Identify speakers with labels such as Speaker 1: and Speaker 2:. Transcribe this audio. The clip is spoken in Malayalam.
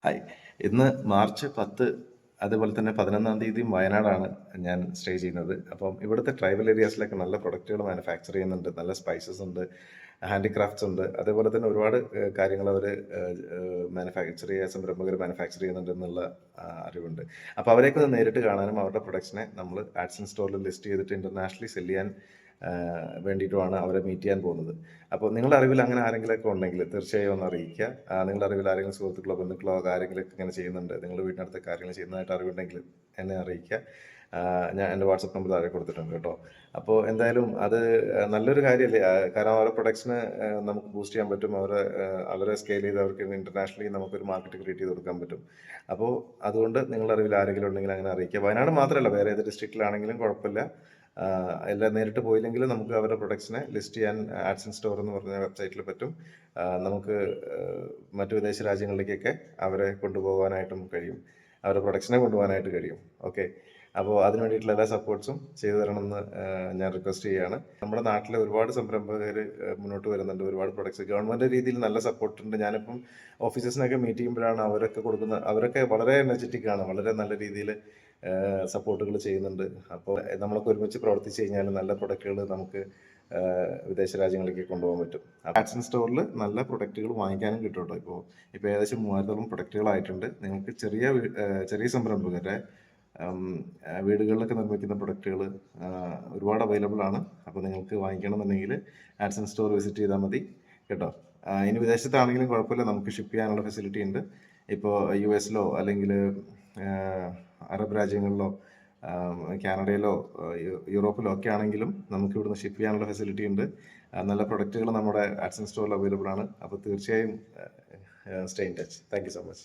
Speaker 1: ഹായ്. ഇന്ന് മാർച്ച് 10 അതേപോലെ തന്നെ 11-ാം തീയതിയും വയനാടാണ് ഞാൻ സ്റ്റേ ചെയ്യുന്നത്. അപ്പം ഇവിടുത്തെ ട്രൈബൽ ഏരിയാസിലൊക്കെ നല്ല പ്രൊഡക്റ്റുകൾ മാനുഫാക്ചർ ചെയ്യുന്നുണ്ട്. നല്ല സ്പൈസസ് ഉണ്ട്, ഹാൻഡിക്രാഫ്റ്റ്സ് ഉണ്ട്. അതേപോലെ തന്നെ ഒരുപാട് കാര്യങ്ങൾ അവർ മാനുഫാക്ചർ ചെയ്യുക, സംരംഭകർ മാനുഫാക്ചർ ചെയ്യുന്നുണ്ട് എന്നുള്ള അറിവുണ്ട്. അപ്പോൾ അവരെയൊക്കെ ഒന്ന് നേരിട്ട് കാണാനും അവരുടെ പ്രൊഡക്ട്സിനെ നമ്മൾ ആഡ്സൺ സ്റ്റോറിൽ ലിസ്റ്റ് ചെയ്തിട്ട് ഇന്റർനാഷണലി സെല് ചെയ്യാൻ വേണ്ടിയിട്ടുമാണ് അവരെ മീറ്റ് ചെയ്യാൻ പോകുന്നത്. അപ്പോൾ നിങ്ങളുടെ അറിവിൽ അങ്ങനെ ആരെങ്കിലുമൊക്കെ ഉണ്ടെങ്കിൽ തീർച്ചയായും ഒന്ന് അറിയിക്കുക. നിങ്ങളുടെ അറിവിൽ ആരെങ്കിലും സുഹൃത്തുക്കളോ ബന്ധുക്കളോ ആരെങ്കിലുമൊക്കെ ഇങ്ങനെ ചെയ്യുന്നുണ്ട്, നിങ്ങളുടെ വീടിനടുത്ത് കാര്യങ്ങൾ ചെയ്യുന്നതായിട്ട് അറിവുണ്ടെങ്കിൽ എന്നെ അറിയിക്കുക. ഞാൻ എൻ്റെ വാട്സപ്പ് നമ്പർ താഴെ കൊടുത്തിട്ടുണ്ട് കേട്ടോ. അപ്പോൾ എന്തായാലും അത് നല്ലൊരു കാര്യമല്ലേ. കാരണം അവരുടെ പ്രൊഡക്ട്സിന് നമുക്ക് ബൂസ്റ്റ് ചെയ്യാൻ പറ്റും. അവരെ സ്കെയിൽ ചെയ്ത് അവർക്ക് ഇന്റർനാഷണലി നമുക്കൊരു മാർക്കറ്റ് ക്രിയേറ്റ് ചെയ്ത് കൊടുക്കാൻ പറ്റും. അപ്പോൾ അതുകൊണ്ട് നിങ്ങളുടെ അറിവിൽ ആരെങ്കിലും ഉണ്ടെങ്കിൽ അങ്ങനെ അറിയിക്കുക. വയനാട് മാത്രമല്ല, വേറെ ഏത് ഡിസ്ട്രിക്റ്റിലാണെങ്കിലും കുഴപ്പമില്ല. എല്ലാം നേരിട്ട് പോയില്ലെങ്കിലും നമുക്ക് അവരുടെ പ്രൊഡക്ട്സിനെ ലിസ്റ്റ് ചെയ്യാൻ ആഡ്സൺ സ്റ്റോർ എന്ന് പറഞ്ഞ വെബ്സൈറ്റിൽ പറ്റും. നമുക്ക് മറ്റു വിദേശ രാജ്യങ്ങളിലേക്കൊക്കെ അവരെ കൊണ്ടുപോകാനായിട്ടും കഴിയും, അവരുടെ പ്രൊഡക്ട്സിനെ കൊണ്ടുപോകാനായിട്ട് കഴിയും. ഓക്കെ, അപ്പോൾ അതിന് വേണ്ടിയിട്ടുള്ള എല്ലാ സപ്പോർട്ട്സും ചെയ്തു തരണമെന്ന് ഞാൻ റിക്വസ്റ്റ് ചെയ്യുകയാണ്. നമ്മുടെ നാട്ടിലെ ഒരുപാട് സംരംഭകർ മുന്നോട്ട് വരുന്നുണ്ട്. ഒരുപാട് പ്രൊഡക്ട്സ് ഗവൺമെൻറ് രീതിയിൽ നല്ല സപ്പോർട്ടുണ്ട്. ഞാനിപ്പം ഓഫീസേഴ്സിനൊക്കെ മീറ്റ് ചെയ്യുമ്പോഴാണ് അവരൊക്കെ വളരെ എനർജറ്റിക് ആണ്, വളരെ നല്ല രീതിയിൽ സപ്പോർട്ടുകൾ ചെയ്യുന്നുണ്ട്. അപ്പോൾ നമ്മളൊക്കെ ഒരുമിച്ച് പ്രവർത്തിച്ച് കഴിഞ്ഞാൽ നല്ല പ്രൊഡക്റ്റുകൾ നമുക്ക് വിദേശ രാജ്യങ്ങളിലേക്ക് കൊണ്ടുപോകാൻ പറ്റും. ആഡ്സൺ സ്റ്റോറിൽ നല്ല പ്രൊഡക്റ്റുകൾ വാങ്ങിക്കാനും കിട്ടും കേട്ടോ. ഇപ്പോൾ ഏകദേശം 3000-ഓളം പ്രൊഡക്റ്റുകളായിട്ടുണ്ട്. നിങ്ങൾക്ക് ചെറിയ സംരംഭകരുടെ വീടുകളിലൊക്കെ നിർമ്മിക്കുന്ന പ്രൊഡക്റ്റുകൾ ഒരുപാട് അവൈലബിൾ ആണ്. അപ്പോൾ നിങ്ങൾക്ക് വാങ്ങിക്കണമെന്നുണ്ടെങ്കിൽ ആഡ്സൺ സ്റ്റോർ വിസിറ്റ് ചെയ്താൽ മതി കേട്ടോ. ഇനി വിദേശത്താണെങ്കിലും കുഴപ്പമില്ല, നമുക്ക് ഷിപ്പ് ചെയ്യാനുള്ള ഫെസിലിറ്റി ഉണ്ട്. ഇപ്പോൾ US-ലോ അല്ലെങ്കിൽ അറബ് രാജ്യങ്ങളിലോ കാനഡയിലോ യൂറോപ്പിലോ ഒക്കെ ആണെങ്കിലും നമുക്ക് ഇവിടുന്ന് ഷിപ്പ് ചെയ്യാനുള്ള ഫെസിലിറ്റി ഉണ്ട്. നല്ല പ്രൊഡക്റ്റുകൾ നമ്മുടെ ആഡ്സൺ സ്റ്റോറിൽ അവൈലബിൾ ആണ്. അപ്പോൾ തീർച്ചയായും stay in touch. Thank you so much.